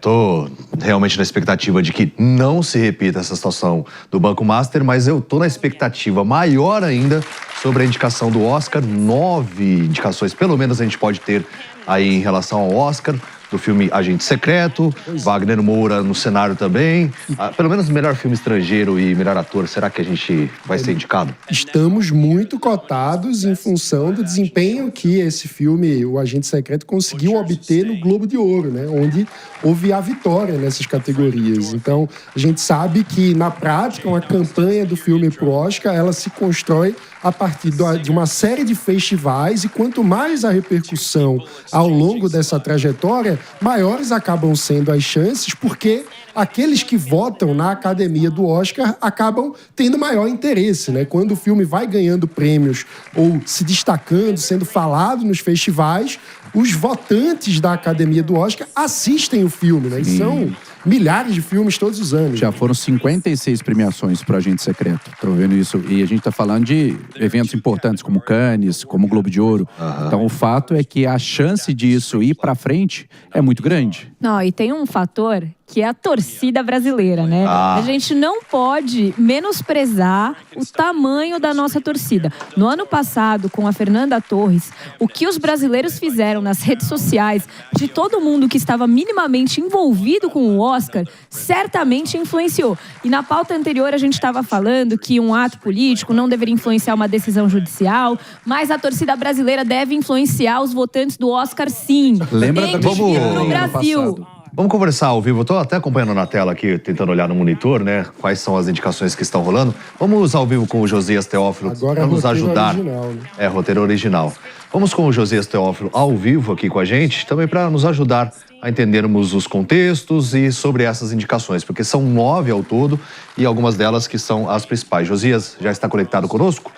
tô realmente na expectativa de que não se repita essa situação do Banco Master, mas eu tô na expectativa maior ainda sobre a indicação do Oscar. 9 indicações, pelo menos, a gente pode ter aí em relação ao Oscar, do filme Agente Secreto, Wagner Moura no cenário também. Pelo menos melhor filme estrangeiro e melhor ator, será que a gente vai ser indicado? Estamos muito cotados em função do desempenho que esse filme, O Agente Secreto, conseguiu obter no Globo de Ouro, né? Onde houve a vitória nessas categorias. Então, a gente sabe que, na prática, uma campanha do filme pro Oscar, ela se constrói a partir de uma série de festivais, e quanto mais a repercussão ao longo dessa trajetória, maiores acabam sendo as chances, porque aqueles que votam na academia do Oscar acabam tendo maior interesse, né? Quando o filme vai ganhando prêmios ou se destacando, sendo falado nos festivais, os votantes da academia do Oscar assistem o filme, né? E são milhares de filmes todos os anos. Já foram 56 premiações para o Agente Secreto. Estou vendo isso. E a gente está falando de eventos importantes como Cannes, como Globo de Ouro. Então, o fato é que a chance disso ir para frente é muito grande. Não, e tem um fator que é a torcida brasileira, né? A gente não pode menosprezar o tamanho da nossa torcida. No ano passado, com a Fernanda Torres, o que os brasileiros fizeram nas redes sociais, de todo mundo que estava minimamente envolvido com o Oscar, certamente influenciou. E na pauta anterior a gente estava falando que um ato político não deveria influenciar uma decisão judicial, mas a torcida brasileira deve influenciar os votantes do Oscar, sim. Lembra Tem que vir no Brasil. Vamos conversar ao vivo. Eu tô até acompanhando na tela aqui, tentando olhar no monitor, né? Quais são as indicações que estão rolando. Vamos ao vivo com o Josias Teófilo para nos ajudar. Original, né? É, roteiro original. Vamos com o Josias Teófilo ao vivo aqui com a gente, também para nos ajudar a entendermos os contextos e sobre essas indicações, porque são 9 ao todo e algumas delas que são as principais. Josias, já está conectado conosco?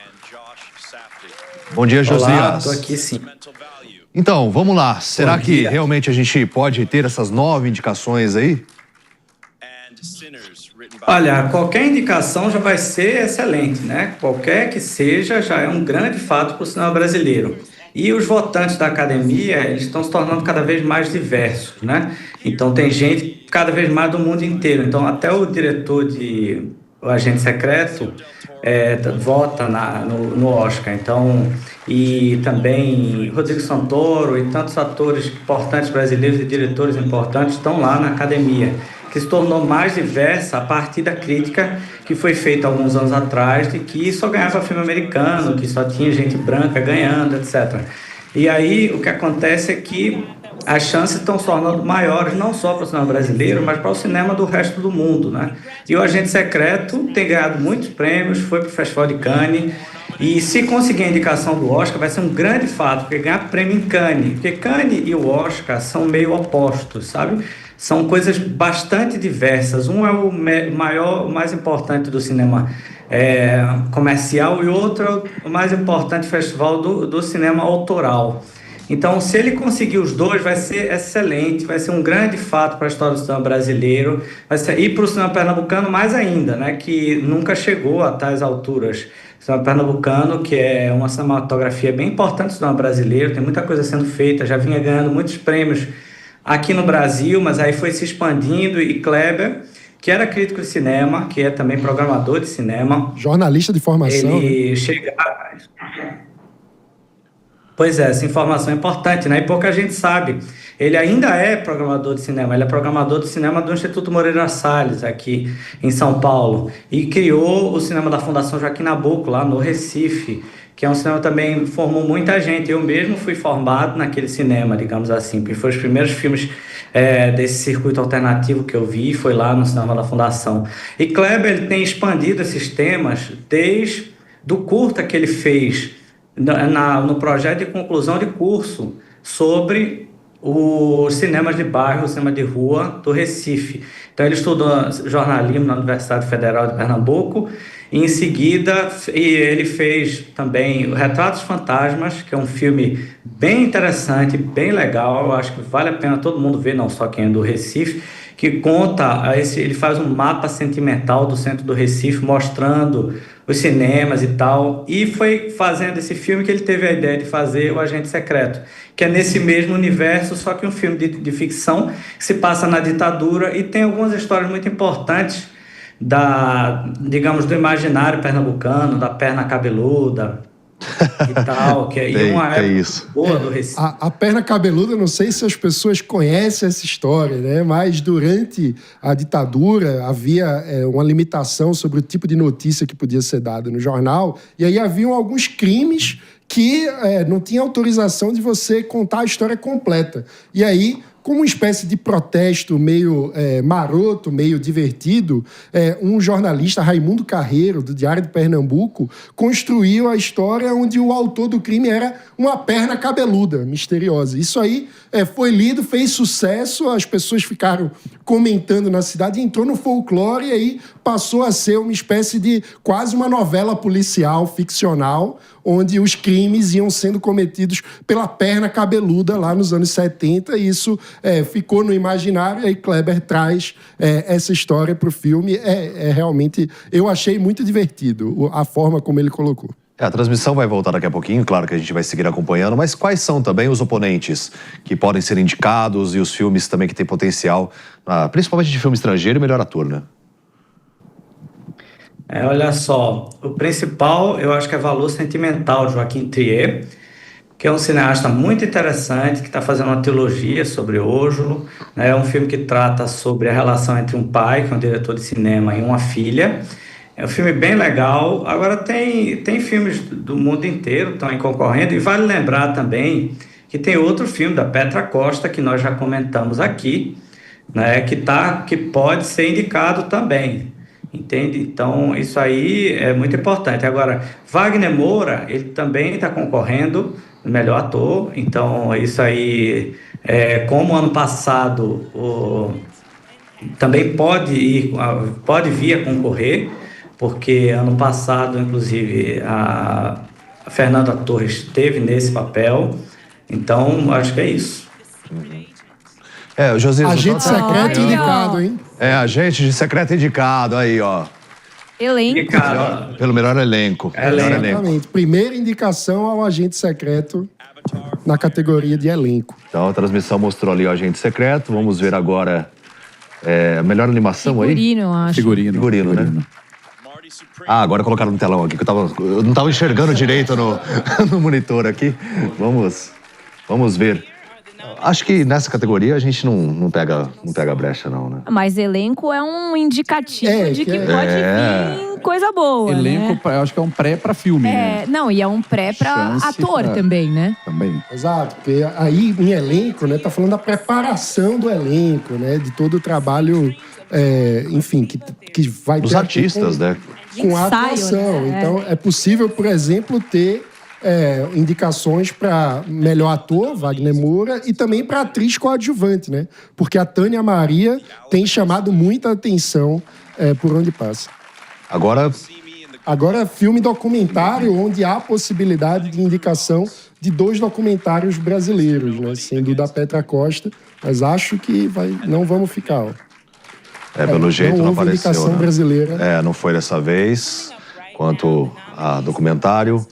Bom dia, Josias. Olá, tô aqui sim. Então, vamos lá. Será que realmente a gente pode ter essas 9 indicações aí? Olha, qualquer indicação já vai ser excelente, né? Qualquer que seja, já é um grande fato para o cinema brasileiro. E os votantes da academia, eles estão se tornando cada vez mais diversos, né? Então, tem gente cada vez mais do mundo inteiro. Então, até o diretor de O Agente Secreto vota no Oscar. Então, e também Rodrigo Santoro e tantos atores importantes brasileiros e diretores importantes estão lá na academia, que se tornou mais diversa a partir da crítica que foi feita alguns anos atrás de que só ganhava filme americano, que só tinha gente branca ganhando, etc. E aí o que acontece é que as chances estão se tornando maiores, não só para o cinema brasileiro, mas para o cinema do resto do mundo, né? E o Agente Secreto tem ganhado muitos prêmios, foi para o Festival de Cannes, e se conseguir a indicação do Oscar vai ser um grande fato, porque ganhar prêmio em Cannes, porque Cannes e o Oscar são meio opostos, sabe? São coisas bastante diversas. Um é o maior, o mais importante do cinema comercial, e o outro é o mais importante festival do cinema autoral. Então, se ele conseguir os dois, vai ser excelente, vai ser um grande fato para a história do cinema brasileiro, e para o cinema pernambucano mais ainda, né, que nunca chegou a tais alturas. O cinema pernambucano, que é uma cinematografia bem importante do cinema brasileiro, tem muita coisa sendo feita, já vinha ganhando muitos prêmios aqui no Brasil, mas aí foi se expandindo, e Kleber, que era crítico de cinema, que é também programador de cinema. Jornalista de formação. Ele chega... Pois é, essa informação é importante, né? E pouca gente sabe. Ele ainda é programador de cinema, ele é programador de cinema do Instituto Moreira Salles, aqui em São Paulo, e criou o cinema da Fundação Joaquim Nabuco, lá no Recife, que é um cinema que também formou muita gente. Eu mesmo fui formado naquele cinema, digamos assim, porque foi os primeiros filmes desse circuito alternativo que eu vi, foi lá no cinema da Fundação. E Kleber, ele tem expandido esses temas desde o curta que ele fez no projeto de conclusão de curso sobre os cinemas de bairro, o cinema de rua do Recife. Então ele estudou jornalismo na Universidade Federal de Pernambuco, e em seguida ele fez também o Retratos Fantasmas, que é um filme bem interessante, bem legal, eu acho que vale a pena todo mundo ver, não só quem é do Recife, que conta, ele faz um mapa sentimental do centro do Recife, mostrando os cinemas e tal. E foi fazendo esse filme que ele teve a ideia de fazer O Agente Secreto, que é nesse mesmo universo, só que um filme de ficção que se passa na ditadura e tem algumas histórias muito importantes digamos, do imaginário pernambucano, da perna cabeluda e tal, que é uma época isso. boa do Recife. A perna cabeluda, não sei se as pessoas conhecem essa história, né? Mas durante a ditadura havia uma limitação sobre o tipo de notícia que podia ser dada no jornal, e aí haviam alguns crimes que não tinha autorização de você contar a história completa. E aí, como uma espécie de protesto meio maroto, meio divertido, um jornalista, Raimundo Carreiro, do Diário de Pernambuco, construiu a história onde o autor do crime era uma perna cabeluda, misteriosa. Isso aí foi lido, fez sucesso, as pessoas ficaram comentando na cidade, entrou no folclore e aí passou a ser uma espécie de quase uma novela policial, ficcional, onde os crimes iam sendo cometidos pela perna cabeluda lá nos anos 70, e isso ficou no imaginário, e aí Kleber traz essa história para o filme. Realmente, eu achei muito divertido a forma como ele colocou. A transmissão vai voltar daqui a pouquinho, claro que a gente vai seguir acompanhando, mas quais são também os oponentes que podem ser indicados e os filmes também que têm potencial, principalmente de filme estrangeiro e melhor ator, né? Olha só, o principal eu acho que é Valor Sentimental, de Joaquim Trier, que é um cineasta muito interessante, que está fazendo uma trilogia sobre Ôsjulo, né? É um filme que trata sobre a relação entre um pai, que é um diretor de cinema, e uma filha. É um filme bem legal. Agora tem filmes do mundo inteiro que estão aí concorrendo, e vale lembrar também que tem outro filme da Petra Costa, que nós já comentamos aqui, né? Que pode ser indicado também. Entende? Então, isso aí é muito importante. Agora, Wagner Moura, ele também está concorrendo no melhor ator. Então, isso aí, como ano passado, também pode vir a concorrer, porque ano passado, inclusive, a Fernanda Torres esteve nesse papel. Então, acho que é isso. Josias, Agente secreto indicado, hein? Agente secreto indicado, aí, ó. Elenco. Pelo melhor elenco. Exatamente. Primeira indicação ao agente secreto na categoria de elenco. Então, a transmissão mostrou ali o agente secreto. Vamos ver agora a melhor animação Figurino, aí. Acho. Figurino, né? Agora colocaram no telão aqui, que eu não estava enxergando direito no monitor aqui. Vamos ver. Acho que nessa categoria a gente não pega brecha, não, né? Mas elenco é um indicativo de que pode vir coisa boa, elenco, né? Eu acho que é um pré pra filme, né? Não, e é um pré pra ator também, né? Também. Exato, porque aí em elenco, né, tá falando da preparação do elenco, né? De todo o trabalho, enfim, que vai dos ter artistas, né? Com a ensaio, atuação. né? Então, é possível, por exemplo, ter indicações para melhor ator, Wagner Moura, e também para atriz coadjuvante, né? Porque a Tânia Maria tem chamado muita atenção por onde passa. Agora, filme documentário, onde há possibilidade de indicação de 2 documentários brasileiros, né? Sendo o da Petra Costa, mas acho que não vamos ficar. Pelo jeito não apareceu, indicação né? brasileira. Não foi dessa vez, quanto a documentário.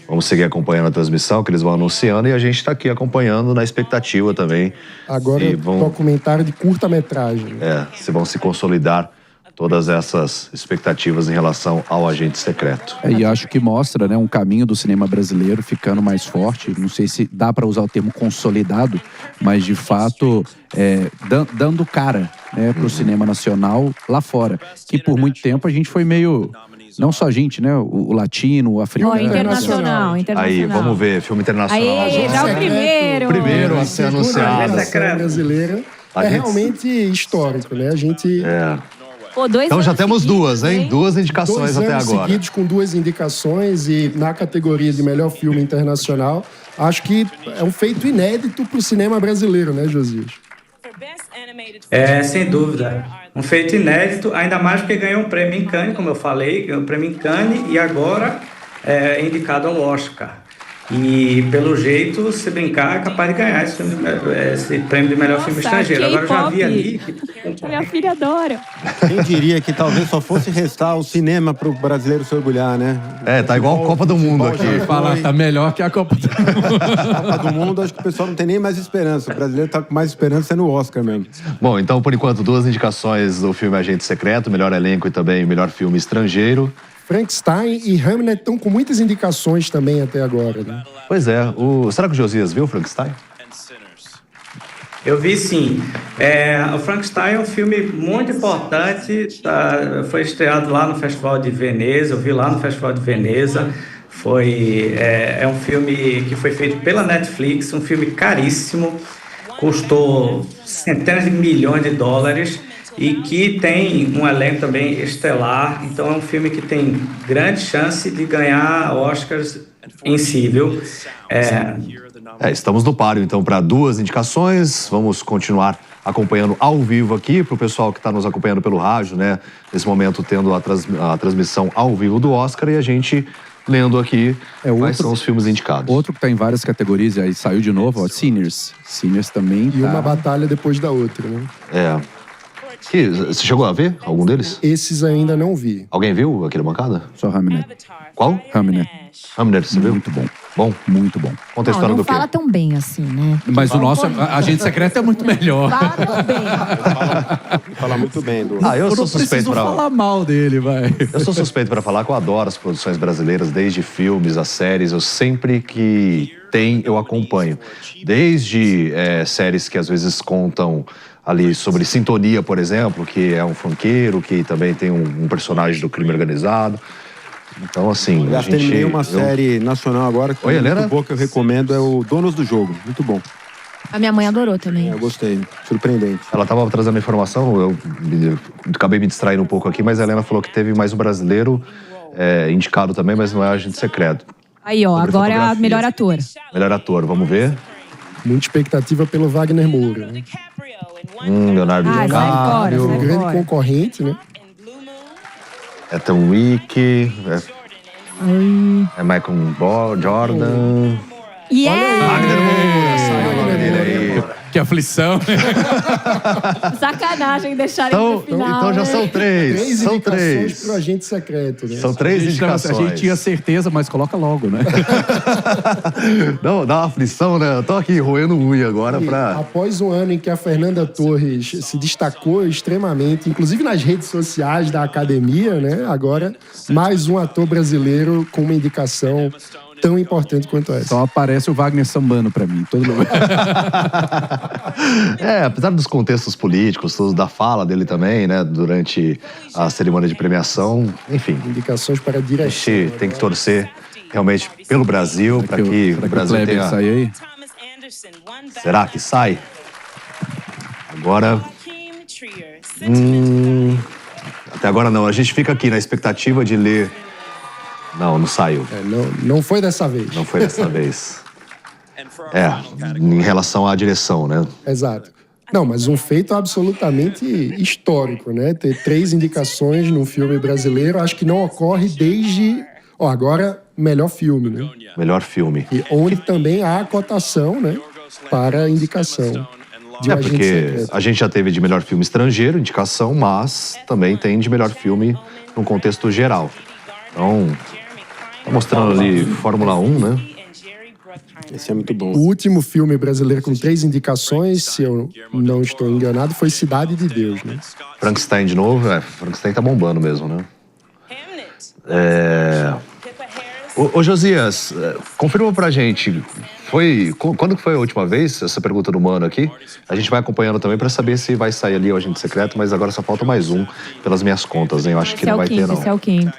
Vamos seguir acompanhando a transmissão, que eles vão anunciando, e a gente está aqui acompanhando na expectativa também. Agora, documentário de curta-metragem. Se vão se consolidar todas essas expectativas em relação ao agente secreto. E acho que mostra, né, um caminho do cinema brasileiro ficando mais forte. Não sei se dá para usar o termo consolidado, mas de fato dando cara, né, para o cinema nacional lá fora. Que por muito tempo a gente foi meio... Não só a gente, né? O latino, o africano. Internacional. Aí, vamos ver, filme internacional. Aí, já o primeiro. Primeiro a ser anunciado. A brasileira realmente histórico, né? A gente... Então já temos 2, hein? 2 indicações 2 até anos agora. seguidos com 2 indicações, e na categoria de melhor filme internacional, acho que é um feito inédito para o cinema brasileiro, né, Josias? Sem dúvida. Um feito inédito, ainda mais porque ganhou um prêmio em Cannes, como eu falei, ganhou um prêmio em Cannes e agora é indicado ao Oscar. E, pelo jeito, se brincar, é capaz de ganhar esse prêmio de melhor filme estrangeiro. Agora, eu já vi ali... Minha filha adora. Quem diria que talvez só fosse restar o cinema pro brasileiro se orgulhar, né? Tá igual a Copa do Mundo aqui. Falar tá melhor que a Copa do Mundo. Copa do Mundo, acho que o pessoal não tem nem mais esperança. O brasileiro tá com mais esperança no Oscar mesmo. Bom, então, por enquanto, 2 indicações do filme Agente Secreto, melhor elenco e também melhor filme estrangeiro. Frankenstein e Hamlet estão com muitas indicações também até agora, né? Pois é. Será que o Josias viu o Frankenstein? Eu vi, sim. O Frankenstein é um filme muito importante. Foi estreado lá no Festival de Veneza. Eu vi lá no Festival de Veneza. É um filme que foi feito pela Netflix, um filme caríssimo. Custou centenas de milhões de dólares. E que tem um elenco também estelar. Então é um filme que tem grande chance de ganhar Oscars em si, viu? Estamos no páreo, então, para 2 indicações. Vamos continuar acompanhando ao vivo aqui, para o pessoal que está nos acompanhando pelo rádio, né? Nesse momento, tendo a transmissão ao vivo do Oscar e a gente lendo aqui quais são os filmes indicados. Outro que está em várias categorias, aí saiu de novo, Sinners. Sinners também. E uma batalha depois da outra, né? Você chegou a ver algum deles? Esses ainda não vi. Alguém viu aquele bancada? Só Hamnet. Qual? Hamnet. Hamnet, você viu? Muito bom. Bom? Muito bom. Conta a história Não do quê? fala tão bem assim, né? Mas o nosso Agente Secreto é muito melhor. Fala tão bem. Falar muito bem do... Eu sou suspeito pra falar mal dele, vai. Eu sou suspeito para falar que eu adoro as produções brasileiras, desde filmes, as séries. Eu sempre que tem, eu acompanho. Desde séries que às vezes contam ali sobre Sintonia, por exemplo, que é um funkeiro, que também tem um personagem do crime organizado. Então, assim, Já terminei uma série nacional agora que é muito boa, que eu recomendo, é o Donos do Jogo. Muito bom. A minha mãe adorou também. Eu gostei. Surpreendente. Ela estava trazendo informação, eu acabei me distraindo um pouco aqui, mas a Helena falou que teve mais um brasileiro indicado também, mas não é Agente Secreto. Aí, ó, agora é a melhor ator. Melhor ator, vamos ver. Muita expectativa pelo Wagner Moura, né? Leonardo DiCaprio. Um grande concorrente, né? Ethan Wick, Michael Jordan. Wagner Moura, saiu dele aí. Que aflição. Sacanagem deixar ele no final. Então já são 3. Três São indicações 3. pro Agente Secreto, né? São 3 indicações. A gente tinha certeza, mas coloca logo, né? Não, dá uma aflição, né? Eu tô aqui roendo unha agora pra... Após um ano em que a Fernanda Torres se destacou extremamente, inclusive nas redes sociais da academia, né? Agora, mais um ator brasileiro com uma indicação tão importante quanto essa. Só aparece o Wagner sambando pra mim, todo lugar. Apesar dos contextos políticos, tudo da fala dele também, né? Durante a cerimônia de premiação, enfim. Indicações para a A direção. gente tem que torcer realmente pelo Brasil, para que o Brasil Kleber tenha... sai aí? Será que sai? Agora... Até agora não. A gente fica aqui na expectativa de ler... Não saiu. Não foi dessa vez. Não foi dessa vez. Em relação à direção, né? Exato. Não, mas um feito absolutamente histórico, né? Ter 3 indicações num filme brasileiro, acho que não ocorre desde... agora, melhor filme, né? Melhor filme. E onde também há a cotação, né? Para a indicação. Porque a gente já teve de melhor filme estrangeiro, indicação, mas também tem de melhor filme num contexto geral. Então, tá mostrando ali Fórmula 1, né? Esse é muito bom. O último filme brasileiro com 3 indicações, se eu não estou enganado, foi Cidade de Deus, né? Frankenstein de novo. Frankenstein tá bombando mesmo, né? Ô Josias, confirma pra gente, quando que foi a última vez, essa pergunta do Mano aqui? A gente vai acompanhando também pra saber se vai sair ali o Agente Secreto, mas agora só falta mais um, pelas minhas contas, hein? Eu acho que não vai ter, não. Esse é o quinto.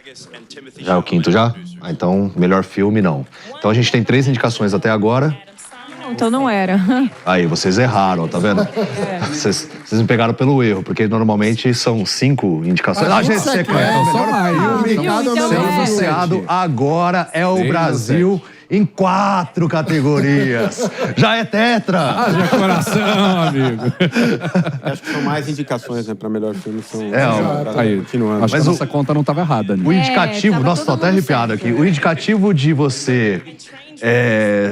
Já é o quinto, já? Então, melhor filme, não. Então a gente tem 3 indicações até agora. Então não era. Aí, vocês erraram, tá vendo? Vocês me pegaram pelo erro, porque normalmente são 5 indicações. Agente Secreto, só mais. Sendo anunciado, agora é o Brasil em 4 categorias. Já é tetra! Haja coração, amigo. Acho que são mais indicações, né, para melhor filme. Aí, continuando. acho que a nossa conta não estava errada, né? O indicativo, tava nossa, tô todo até mundo arrepiado certo. aqui. O indicativo de você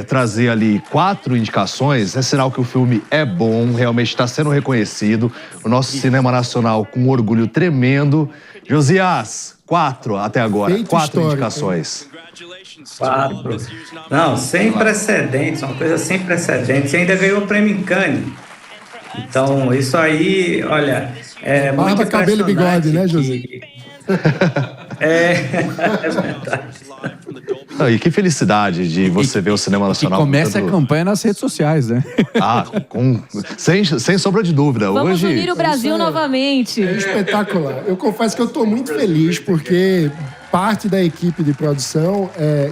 trazer ali 4 indicações é sinal que o filme é bom, realmente está sendo reconhecido. O nosso cinema nacional com um orgulho tremendo. Josias, 4 até agora, Feito 4 histórico, indicações. 4. Não, sem precedentes, uma coisa sem precedentes. E ainda ganhou o prêmio em Cannes. Então, isso aí, olha, é Barba, muito cabelo e bigode, né, José? É verdade. E que felicidade de você ver o cinema Que nacional. comece a campanha nas redes sociais, né? Sem sombra de dúvida. Vamos Hoje, unir o Brasil novamente. É espetacular. Eu confesso que eu estou muito feliz porque parte da equipe de produção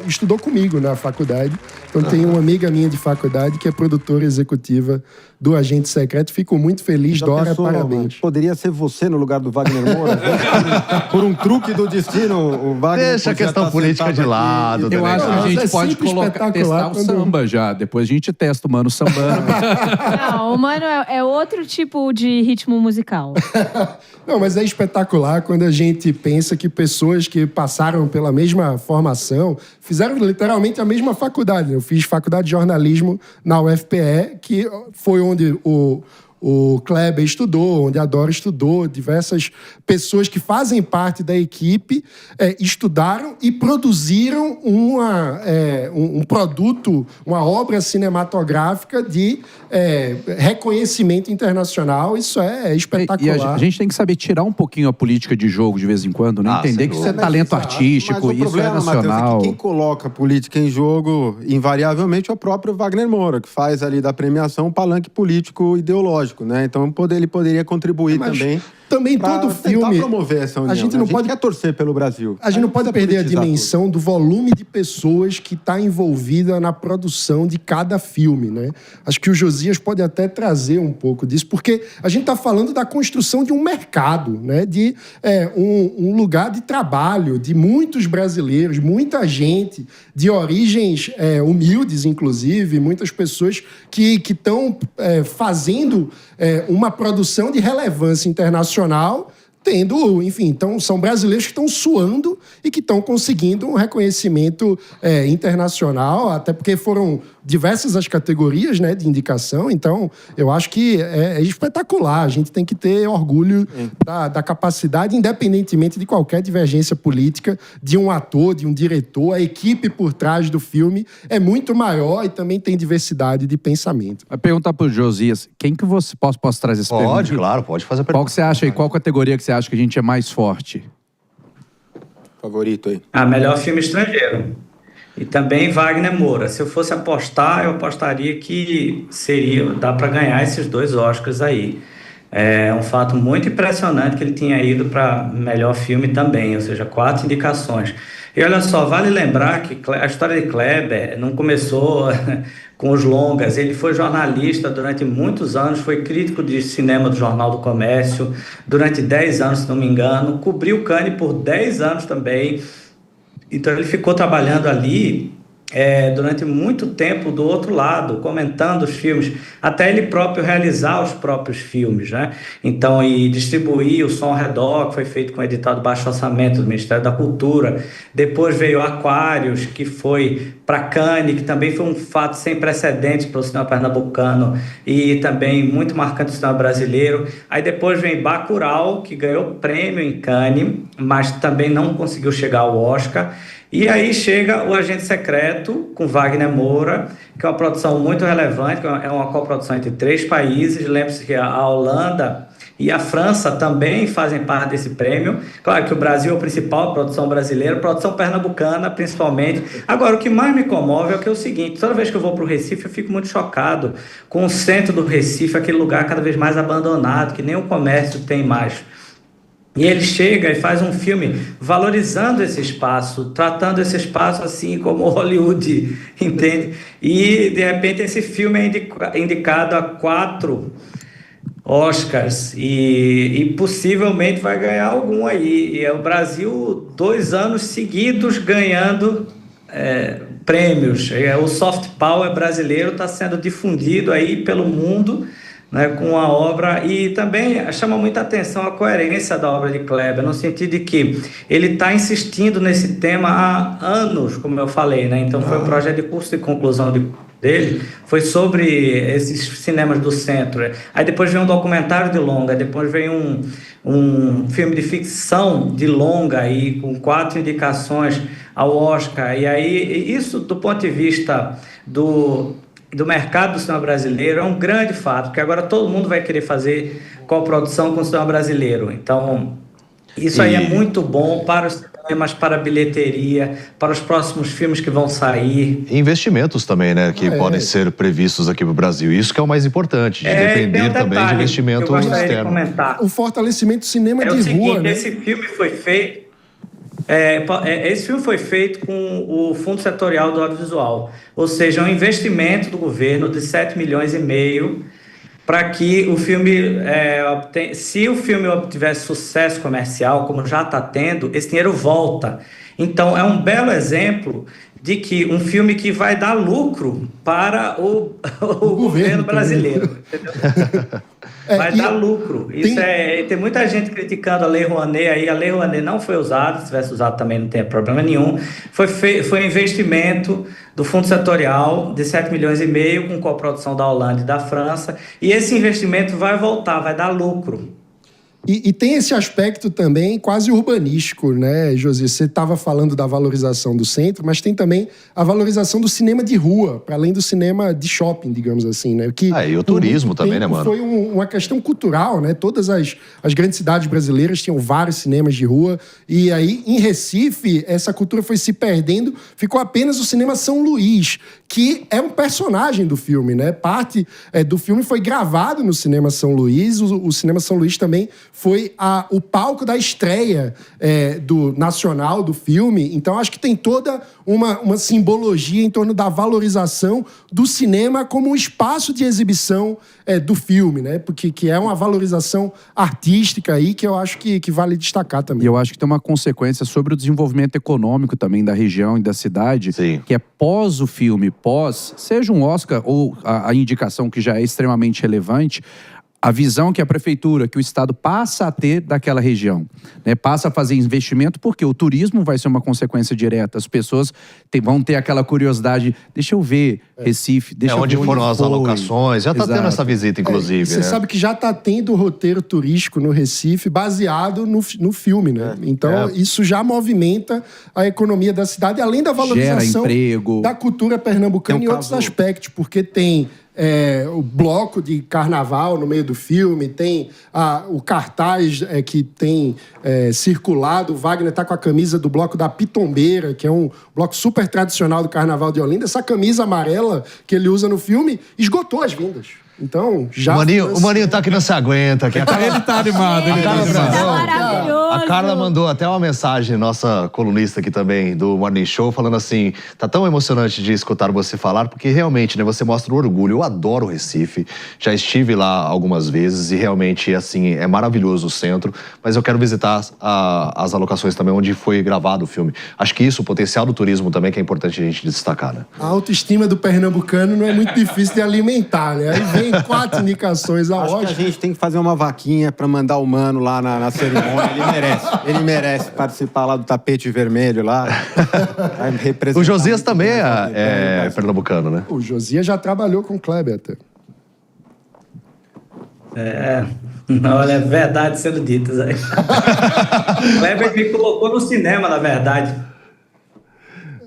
estudou comigo na faculdade. Então tem uma amiga minha de faculdade que é produtora executiva do Agente Secreto. Fico muito feliz, Dora, parabéns. Poderia ser você no lugar do Wagner Moura? Por um truque do destino, o Wagner... Deixa a questão política de lado. Eu acho que a gente pode sempre testar o samba já. Depois a gente testa o Mano sambando. Não, o Mano é outro tipo de ritmo musical. Não, mas é espetacular quando a gente pensa que pessoas que passaram pela mesma formação fizeram literalmente a mesma faculdade. Eu fiz faculdade de jornalismo na UFPE, que foi onde o Kleber estudou, onde a Dora estudou, diversas pessoas que fazem parte da equipe estudaram e produziram um produto, uma obra cinematográfica de reconhecimento internacional. Isso é espetacular. E a gente tem que saber tirar um pouquinho a política de jogo de vez em quando, né? Entender que isso é talento artístico, isso é nacional. Mateus, quem coloca a política em jogo, invariavelmente, é o próprio Wagner Moura, que faz ali da premiação um palanque político ideológico. Né? Então ele poderia contribuir também todo filme promover essa união. A gente não pode quer torcer pelo Brasil. A gente não pode perder a dimensão do volume de pessoas que está envolvida na produção de cada filme, né? Acho que o Josias pode até trazer um pouco disso, porque a gente está falando da construção de um mercado, né? De um lugar de trabalho de muitos brasileiros, muita gente de origens humildes, inclusive, muitas pessoas que estão fazendo uma produção de relevância internacional, tendo, enfim, então são brasileiros que estão suando e que estão conseguindo um reconhecimento internacional, até porque foram diversas as categorias, né, de indicação. Então, eu acho que é espetacular. A gente tem que ter orgulho da capacidade, independentemente de qualquer divergência política, de um ator, de um diretor. A equipe por trás do filme é muito maior e também tem diversidade de pensamento. Vou perguntar pro Josias, quem que você... Posso trazer essa pergunta? Pode, claro, pode fazer a pergunta. Qual que você acha aí? Qual categoria que você acha que a gente é mais forte? Favorito aí. Melhor filme estrangeiro. E também Wagner Moura. Se eu fosse apostar, eu apostaria que dá para ganhar esses 2 Oscars aí. É um fato muito impressionante que ele tinha ido para melhor filme também, ou seja, 4 indicações. E olha só, vale lembrar que a história de Kleber não começou com os longas. Ele foi jornalista durante muitos anos, foi crítico de cinema do Jornal do Comércio durante 10 anos, se não me engano, cobriu Cannes por 10 anos também. Então ele ficou trabalhando ali durante muito tempo do outro lado, comentando os filmes, até ele próprio realizar os próprios filmes, né? Então, e distribuir o Som ao Redor, que foi feito com edital de baixo orçamento do Ministério da Cultura. Depois veio Aquários, que foi para Cannes, que também foi um fato sem precedentes para o cinema pernambucano e também muito marcante do cinema brasileiro. Aí depois vem Bacurau, que ganhou prêmio em Cannes, mas também não conseguiu chegar ao Oscar. E aí chega o Agente Secreto, com Wagner Moura, que é uma produção muito relevante, é uma coprodução entre 3 países. Lembre-se que a Holanda e a França também fazem parte desse prêmio. Claro que o Brasil é o principal, produção brasileira, produção pernambucana, principalmente. Agora, o que mais me comove é o seguinte: toda vez que eu vou para o Recife, eu fico muito chocado com o centro do Recife, aquele lugar cada vez mais abandonado, que nem o comércio tem mais. E ele chega e faz um filme valorizando esse espaço, tratando esse espaço assim como Hollywood, entende? E, de repente, esse filme é indicado a 4 Oscars e possivelmente vai ganhar algum aí. E é o Brasil 2 anos seguidos ganhando prêmios. O soft power brasileiro está sendo difundido aí pelo mundo, né, com a obra, e também chama muita atenção a coerência da obra de Kleber, no sentido de que ele está insistindo nesse tema há anos, como eu falei, né? Então foi um projeto de curso de conclusão dele, foi sobre esses cinemas do centro. Aí depois veio um documentário de longa, depois veio um filme de ficção de longa, aí, com 4 indicações ao Oscar. E aí, isso do ponto de vista do mercado do cinema brasileiro é um grande fato, porque agora todo mundo vai querer fazer coprodução com o cinema brasileiro. Então, isso aí é muito bom para os cinemas, para a bilheteria, para os próximos filmes que vão sair. E investimentos também, né, que podem ser previstos aqui para o Brasil. Isso que é o mais importante, de depender também de investimento que eu gostaria externo. de comentar. O fortalecimento do cinema de seguinte, rua, né? Esse filme foi feito... esse filme foi feito com o Fundo Setorial do Audiovisual, ou seja, um investimento do governo de 7,5 milhões para que o filme, se o filme tivesse sucesso comercial, como já está tendo, esse dinheiro volta. Então, é um belo exemplo de que um filme que vai dar lucro para o governo brasileiro. Entendeu? Vai dar lucro. Tem muita gente criticando a Lei Rouanet aí. A Lei Rouanet não foi usada, se tivesse usado também não tem problema nenhum. Foi um investimento do Fundo Setorial de 7,5 milhões com coprodução da Holanda e da França. E esse investimento vai voltar, vai dar lucro. E tem esse aspecto também quase urbanístico, né, José? Você estava falando da valorização do centro, mas tem também a valorização do cinema de rua, para além do cinema de shopping, digamos assim, né? Que e o turismo também, né, mano? Foi uma questão cultural, né? Todas as grandes cidades brasileiras tinham vários cinemas de rua, e aí, em Recife, essa cultura foi se perdendo, ficou apenas o Cinema São Luís, que é um personagem do filme, né? Parte do filme foi gravado no Cinema São Luís, o Cinema São Luís também foi o palco da estreia do nacional do filme. Então, acho que tem toda uma simbologia em torno da valorização do cinema como um espaço de exibição do filme, né? Porque que é uma valorização artística aí que eu acho que vale destacar também. E eu acho que tem uma consequência sobre o desenvolvimento econômico também da região e da cidade, Sim. que é pós o filme, seja um Oscar ou a indicação que já é extremamente relevante, a visão que a prefeitura, que o Estado passa a ter daquela região, né? Passa a fazer investimento, porque o turismo vai ser uma consequência direta. As pessoas vão ter aquela curiosidade, deixa eu ver Recife, deixa eu ver onde foram as alocações. Já está tendo essa visita, inclusive. Você sabe que já está tendo roteiro turístico no Recife baseado no filme, né? Então, isso já movimenta a economia da cidade, além da valorização da cultura pernambucana em outros aspectos, porque tem o bloco de carnaval no meio do filme, tem o cartaz que tem circulado. O Wagner está com a camisa do bloco da Pitombeira, que é um bloco super tradicional do carnaval de Olinda. Essa camisa amarela que ele usa no filme esgotou as vendas. Então, já... O Maninho tá que não se aguenta. Aqui. Ele tá animado. A Carla mandou até uma mensagem, nossa colunista aqui também, do Morning Show, falando assim, tá tão emocionante de escutar você falar, porque realmente, né, você mostra o orgulho. Eu adoro o Recife, já estive lá algumas vezes e realmente, assim, é maravilhoso o centro, mas eu quero visitar as alocações também onde foi gravado o filme. Acho que isso, o potencial do turismo também, que é importante a gente destacar, né? A autoestima do pernambucano não é muito difícil de alimentar, né? Aí vem 4 indicações ao Oscar. Acho que a gente tem que fazer uma vaquinha pra mandar o Mano lá na cerimônia. Ele merece participar lá do tapete vermelho lá. O Josias também é pernambucano, né? O Josias já trabalhou com o Kleber até. Olha, é verdade sendo dita. O Kleber me colocou no cinema, na verdade.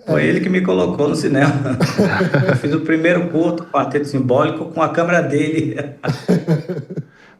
Foi ele que me colocou no cinema. Eu fiz o primeiro curto, Quarteto Simbólico, com a câmera dele.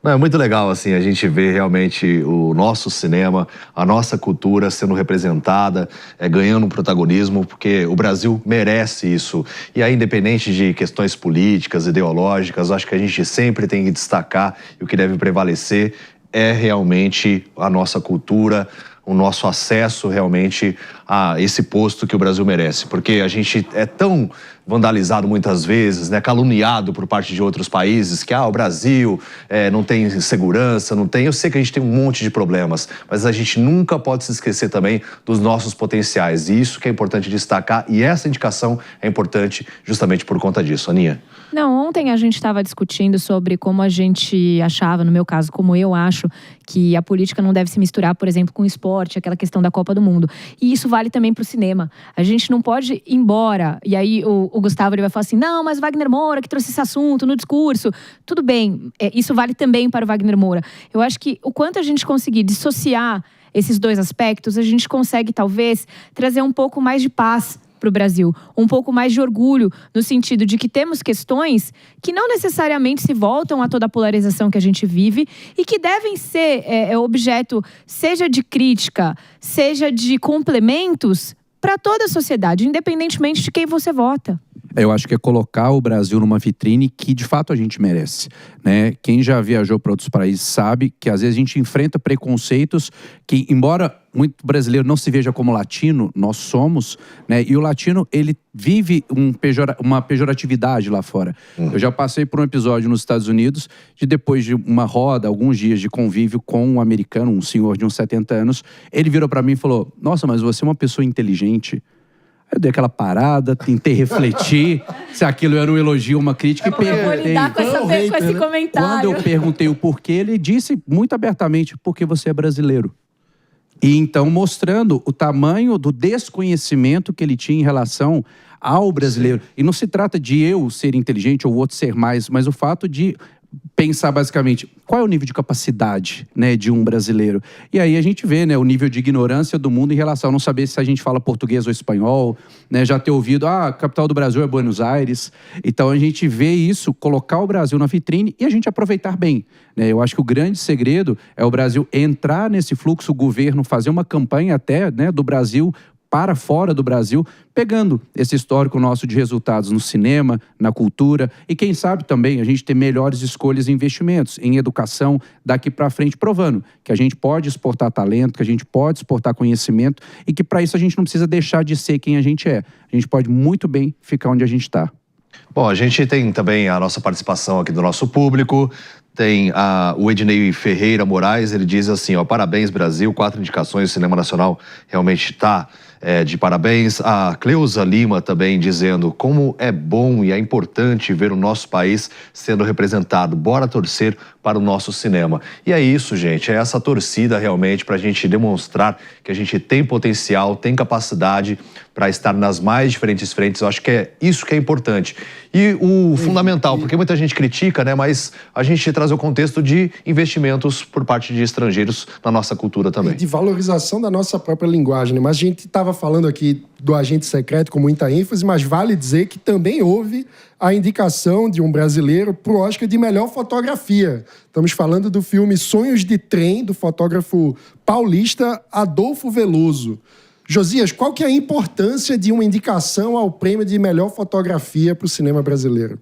Não, é muito legal, assim, a gente ver realmente o nosso cinema, a nossa cultura sendo representada, ganhando um protagonismo, porque o Brasil merece isso. E aí, independente de questões políticas, ideológicas, acho que a gente sempre tem que destacar e o que deve prevalecer é realmente a nossa cultura, o nosso acesso realmente a esse posto que o Brasil merece. Porque a gente é tão vandalizado muitas vezes, né, caluniado por parte de outros países, que o Brasil não tem segurança, não tem... Eu sei que a gente tem um monte de problemas, mas a gente nunca pode se esquecer também dos nossos potenciais. E isso que é importante destacar, e essa indicação é importante justamente por conta disso. Aninha? Não, ontem a gente estava discutindo sobre como a gente achava, no meu caso, como eu acho, que a política não deve se misturar, por exemplo, com o esporte, aquela questão da Copa do Mundo. E isso vale também para o cinema. A gente não pode ir embora. E aí o Gustavo ele vai falar assim, não, mas Wagner Moura que trouxe esse assunto no discurso. Tudo bem, isso vale também para o Wagner Moura. Eu acho que o quanto a gente conseguir dissociar esses dois aspectos, a gente consegue, talvez, trazer um pouco mais de paz para o Brasil, um pouco mais de orgulho, no sentido de que temos questões que não necessariamente se voltam a toda a polarização que a gente vive e que devem ser objeto, seja de crítica, seja de complementos, para toda a sociedade, independentemente de quem você vota. Eu acho que é colocar o Brasil numa vitrine que, de fato, a gente merece, né? Quem já viajou para outros países sabe que, às vezes, a gente enfrenta preconceitos que, embora muito brasileiro não se veja como latino, nós somos, né? E o latino, ele vive uma pejoratividade lá fora. Eu já passei por um episódio nos Estados Unidos de, depois de uma roda, alguns dias de convívio com um americano, um senhor de uns 70 anos, ele virou para mim e falou, nossa, mas você é uma pessoa inteligente. Eu dei aquela parada, tentei refletir se aquilo era um elogio ou uma crítica. Eu vou lidar com esse comentário. Quando eu perguntei o porquê, ele disse muito abertamente, porque você é brasileiro. E então mostrando o tamanho do desconhecimento que ele tinha em relação ao brasileiro. Sim. E não se trata de eu ser inteligente ou o outro ser mais, mas o fato de pensar basicamente qual é o nível de capacidade, né, de um brasileiro. E aí a gente vê, né, o nível de ignorância do mundo em relação a não saber se a gente fala português ou espanhol, né, já ter ouvido, a capital do Brasil é Buenos Aires. Então a gente vê isso, colocar o Brasil na vitrine e a gente aproveitar bem, né? Eu acho que o grande segredo é o Brasil entrar nesse fluxo, o governo fazer uma campanha até, né, do Brasil para fora do Brasil, pegando esse histórico nosso de resultados no cinema, na cultura e quem sabe também a gente ter melhores escolhas e investimentos em educação daqui para frente, provando que a gente pode exportar talento, que a gente pode exportar conhecimento e que para isso a gente não precisa deixar de ser quem a gente é. A gente pode muito bem ficar onde a gente está. Bom, a gente tem também a nossa participação aqui do nosso público. Tem o Ednei Ferreira Moraes, ele diz assim, parabéns Brasil, 4 indicações, o cinema nacional realmente está de parabéns. A Cleusa Lima também dizendo como é bom e é importante ver o nosso país sendo representado. Bora torcer para o nosso cinema. E é isso, gente, é essa torcida realmente para a gente demonstrar que a gente tem potencial, tem capacidade para estar nas mais diferentes frentes. Eu acho que é isso que é importante. E o fundamental, porque muita gente critica, né, mas a gente traz o contexto de investimentos por parte de estrangeiros na nossa cultura também. E de valorização da nossa própria linguagem, né? Mas a gente estava falando aqui do Agente Secreto com muita ênfase, mas vale dizer que também houve a indicação de um brasileiro para o Oscar de melhor fotografia. Estamos falando do filme Sonhos de Trem, do fotógrafo paulista Adolfo Veloso. Josias, qual que é a importância de uma indicação ao prêmio de melhor fotografia para o cinema brasileiro?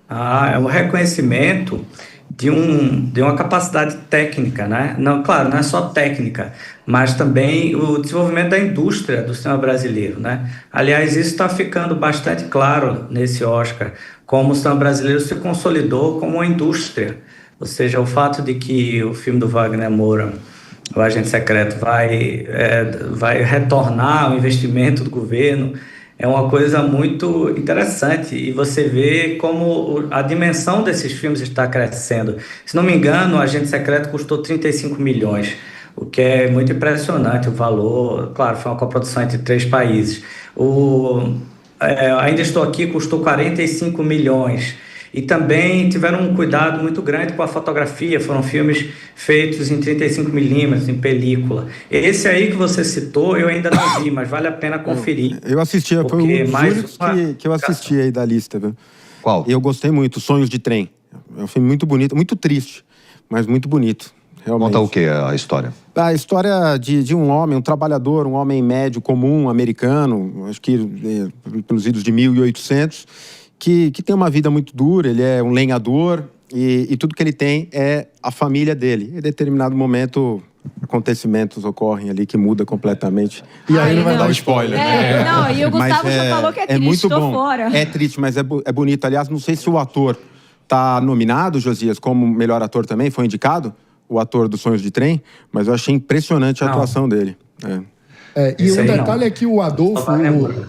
É um reconhecimento de uma capacidade técnica, né? Não, claro, não é só técnica, mas também o desenvolvimento da indústria do cinema brasileiro, né? Aliás, isso está ficando bastante claro nesse Oscar, como o cinema brasileiro se consolidou como uma indústria. Ou seja, o fato de que o filme do Wagner Moura, o Agente Secreto, vai retornar o investimento do governo, é uma coisa muito interessante e você vê como a dimensão desses filmes está crescendo. Se não me engano, o Agente Secreto custou 35 milhões, o que é muito impressionante o valor. Claro, foi uma coprodução entre 3 países. Ainda Estou Aqui custou 45 milhões. E também tiveram um cuidado muito grande com a fotografia. Foram filmes feitos em 35mm, em película. Esse aí que você citou, eu ainda não vi, mas vale a pena conferir. Eu assisti, foi um dos únicos que eu assisti aí da lista, viu? Qual? Eu gostei muito, Sonhos de Trem. É um filme muito bonito, muito triste, mas muito bonito. Realmente. Conta o que a história? A história de um homem, um trabalhador, um homem médio comum, americano, acho que pelos idos de 1800, que tem uma vida muito dura. Ele é um lenhador e tudo que ele tem é a família dele. Em determinado momento, acontecimentos ocorrem ali que muda completamente. E aí não vai Dá dar um spoiler, né? Não, e o Gustavo Mas já falou que é triste, muito tô bom. fora. É triste, mas é bonito. Aliás, não sei se o ator tá nominado, Josias, como melhor ator também, foi indicado, o ator dos Sonhos de Trem, mas eu achei impressionante a atuação dele. E Isso um aí não. detalhe é que o Adolfo,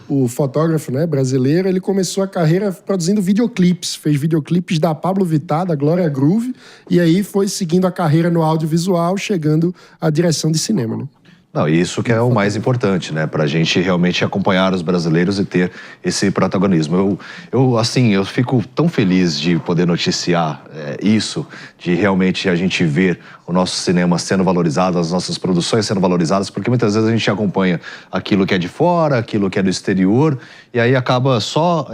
o fotógrafo, né, brasileiro, ele começou a carreira produzindo videoclipes. Fez videoclipes da Pablo Vittar, da Glória Groove, e aí foi seguindo a carreira no audiovisual, chegando à direção de cinema, né? Não, isso que é o mais importante, né? Pra gente realmente acompanhar os brasileiros e ter esse protagonismo. Eu fico tão feliz de poder noticiar isso, de realmente a gente ver o nosso cinema sendo valorizado, as nossas produções sendo valorizadas, porque muitas vezes a gente acompanha aquilo que é de fora, aquilo que é do exterior, e aí acaba só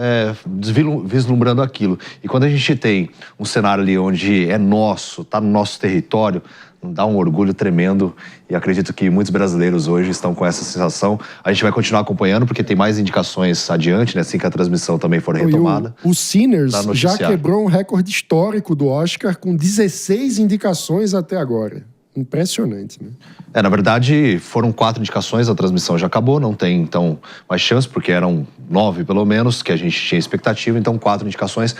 vislumbrando aquilo. E quando a gente tem um cenário ali onde é nosso, tá no nosso território, dá um orgulho tremendo, e acredito que muitos brasileiros hoje estão com essa sensação. A gente vai continuar acompanhando, porque tem mais indicações adiante, né, assim que a transmissão também for retomada. O Sinners já quebrou um recorde histórico do Oscar com 16 indicações até agora. Impressionante, né? Na verdade, foram 4 indicações, a transmissão já acabou, não tem, então, mais chance, porque eram 9, pelo menos, que a gente tinha expectativa, então 4 indicações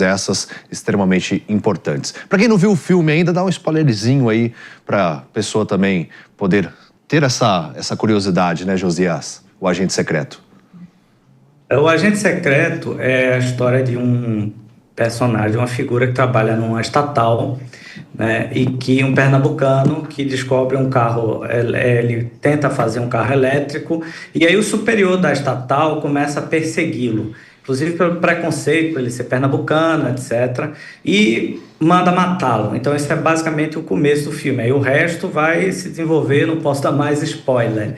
essas extremamente importantes. Pra quem não viu o filme ainda, dá um spoilerzinho aí pra pessoa também poder ter essa curiosidade, né, Josias? O Agente Secreto. O Agente Secreto é a história de um personagem, uma figura que trabalha numa estatal, né, e que um pernambucano que descobre um carro, ele tenta fazer um carro elétrico, e aí o superior da estatal começa a persegui-lo, inclusive pelo preconceito, por ele ser pernambucano, etc., e manda matá-lo. Então esse é basicamente o começo do filme. Aí o resto vai se desenvolver, não posso dar mais spoiler.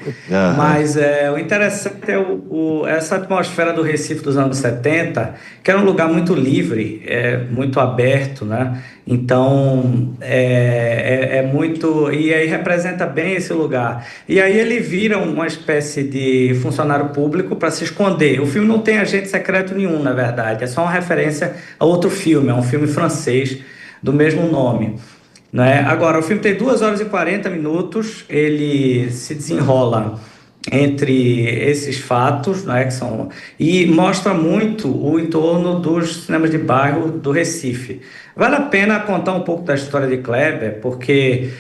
Mas o interessante é essa atmosfera do Recife dos anos 70, que era um lugar muito livre, muito aberto, né? Então é muito... E aí representa bem esse lugar. E aí ele vira uma espécie de funcionário público para se esconder. O filme não tem agente secreto nenhum, na verdade. É só uma referência a outro filme. É um filme francês do mesmo nome, né? Agora, o filme tem 2 horas e 40 minutos, ele se desenrola entre esses fatos, né, que são, e mostra muito o entorno dos cinemas de bairro do Recife. Vale a pena contar um pouco da história de Kleber, porque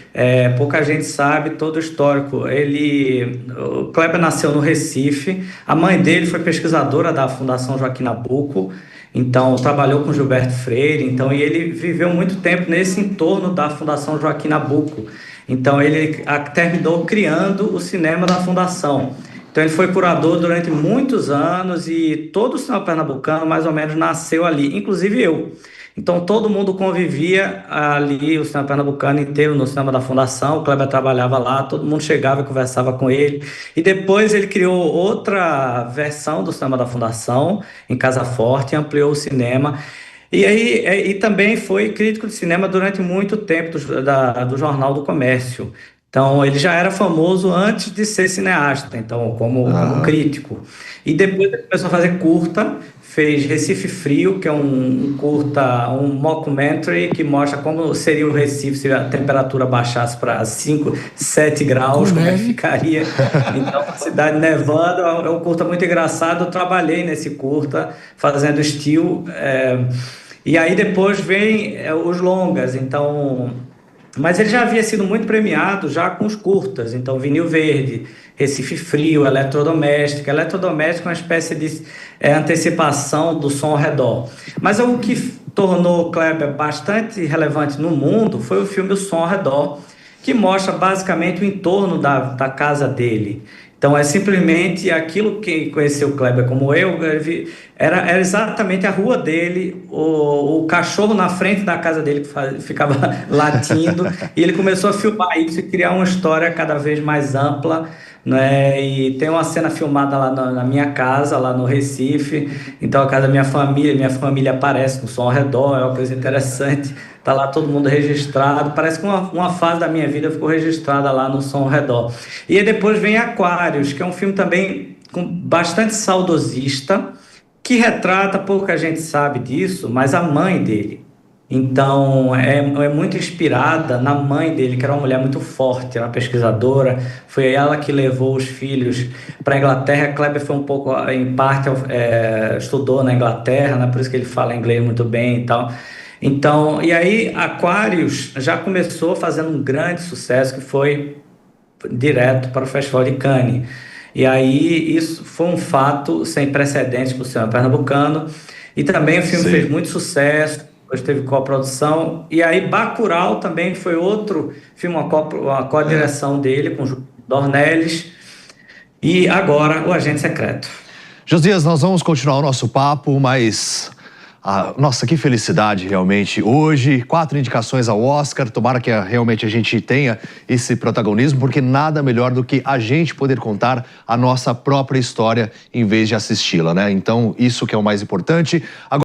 pouca gente sabe todo o histórico. O Kleber nasceu no Recife, a mãe dele foi pesquisadora da Fundação Joaquim Nabuco, então trabalhou com Gilberto Freire, e ele viveu muito tempo nesse entorno da Fundação Joaquim Nabuco. Então ele terminou criando o cinema da Fundação. Então ele foi curador durante muitos anos e todo o cinema pernambucano mais ou menos nasceu ali, inclusive eu. Então todo mundo convivia ali, o cinema pernambucano inteiro no cinema da Fundação, o Kleber trabalhava lá, todo mundo chegava e conversava com ele. E depois ele criou outra versão do cinema da Fundação, em Casa Forte, e ampliou o cinema. E aí e também foi crítico de cinema durante muito tempo do Jornal do Comércio. Então ele já era famoso antes de ser cineasta, então como crítico. E depois ele começou a fazer curta, fez Recife Frio, que é um curta, um mockumentary que mostra como seria o Recife se a temperatura baixasse para 5, 7 graus, como é que ficaria. Então, a cidade nevando, é um curta muito engraçado. Eu trabalhei nesse curta, fazendo estilo. E aí depois vem os longas, então... Mas ele já havia sido muito premiado já com os curtas, então Vinil Verde, Recife Frio, Eletrodoméstica. Eletrodoméstica é uma espécie de antecipação do Som ao Redor. Mas o que tornou o Kleber bastante relevante no mundo foi o filme O Som ao Redor, que mostra basicamente o entorno da casa dele. Então é simplesmente aquilo que conheceu o Kleber como eu, era exatamente a rua dele, o cachorro na frente da casa dele que ficava latindo, e ele começou a filmar isso e criar uma história cada vez mais ampla, né? E tem uma cena filmada lá na minha casa, lá no Recife, então a casa da minha família aparece no Som ao Redor, é uma coisa interessante. Tá lá todo mundo registrado, parece que uma fase da minha vida ficou registrada lá no Som ao Redor. E aí depois vem Aquários, que é um filme também bastante saudosista, que retrata, pouca gente sabe disso, mas a mãe dele. Então, é muito inspirada na mãe dele, que era uma mulher muito forte, era uma pesquisadora. Foi ela que levou os filhos para a Inglaterra. Kleber foi um pouco, em parte, estudou na Inglaterra, né? Por isso que ele fala inglês muito bem e tal. Então, e aí, Aquarius já começou fazendo um grande sucesso, que foi direto para o Festival de Cannes. E aí, isso foi um fato sem precedentes para o cinema pernambucano. E também o filme fez muito sucesso. Depois teve coprodução. E aí, Bacurau também foi outro filme, uma co-direção dele com Dornelles. E agora, O Agente Secreto. Josias, nós vamos continuar o nosso papo, mas... nossa, que felicidade realmente. Hoje, 4 indicações ao Oscar. Tomara que realmente a gente tenha esse protagonismo, porque nada melhor do que a gente poder contar a nossa própria história em vez de assisti-la, né? Então, isso que é o mais importante. Agora,